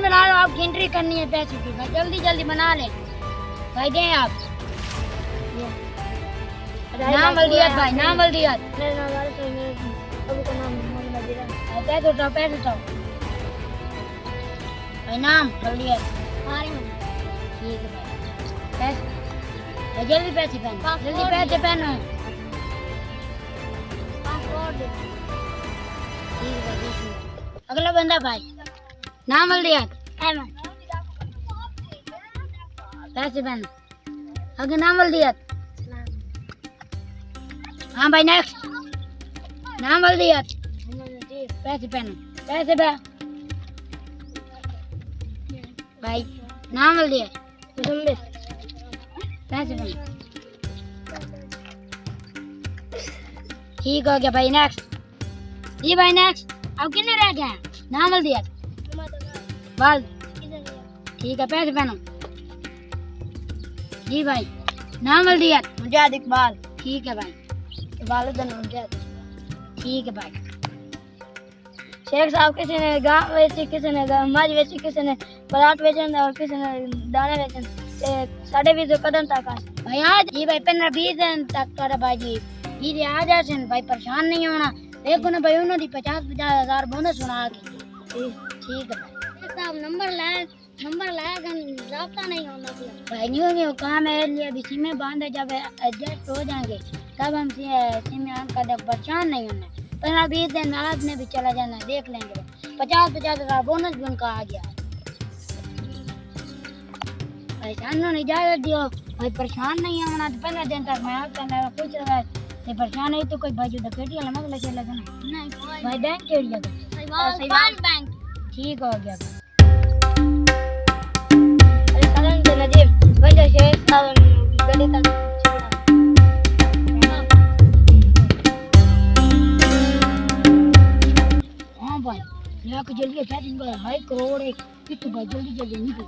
बना लो, आप एंट्री करनी है पैसे की भाई, जल्दी जल्दी बना ले भाई। दें आप नाम बल्दियात भाई, नाम बल्दियात। मेरा नाम वारिस है, मेरे अबू का नाम मोहम्मद नजीर है। पैसे उठाओ, पैसे उठाओ भाई, नाम बल्दियात। ठीक है भाई, पैसे भाई, जल्दी पैसे पहनो, जल्दी पैसे पहनो। ठीक है भाई, अगला बंदा भाई, नाम बल्दियात। पैसे पहनो, आगे नाम बल्दियात। हाँ भाई, नेक्स्ट नाम बल्दियात। पैसे पहनो, पैसे पे भाई, नाम बल्दियात। पैसे पहनो, ठीक हो गया भाई। नेक्स्ट जी भाई, नेक्स्ट अब कितने रह गए हैं? नाम बल्दियात बाल। ठीक है, पैसे पहनो जी भाई, नाम बल्दियात। मुजाहिद इकबाल। ठीक है भाई, ठीक है भाई। शेख साहब किसी ने गाँव बेची, किसी ने मज बेची, किसी ने पराठ बेचन और किसी ने दाने बेचन। 20 कदम तक भाई आज जी भाई 15-20 दिन तक कर भाई जी ये आ जाए भाई, परेशान नहीं होना। देखो ना भाई, उन्होंने 50-50 हज़ार बोनस सुना के। ठीक है भाई साहब, नंबर लाया रास्ता नहीं होना भाई, नहीं होगी काम है लिए अभी सिमें बांधे, जब एडजस्ट हो जाएंगे तब हम सिमें आन का परेशान नहीं होना। 15-20 दिन रात में भी चला जाना, देख लेंगे। 50-50 हज़ार बोनस भी उनका आ गया भाई। सानू इजाजत दियो भाई, परेशान नहीं होना। तो पहले दिन तक मैं आपका कुछ परेशान है तो कोई भाई जो डकैती वाला मसला चल लगा नहीं भाई। बैंक के एरिया का बैंक ठीक हो गया भाई। करण से नजीब वजह से गली तक हाँ भाई, जल्दी 2.5 करोड़ है, कितने भाई जल्दी जल्दी निकल।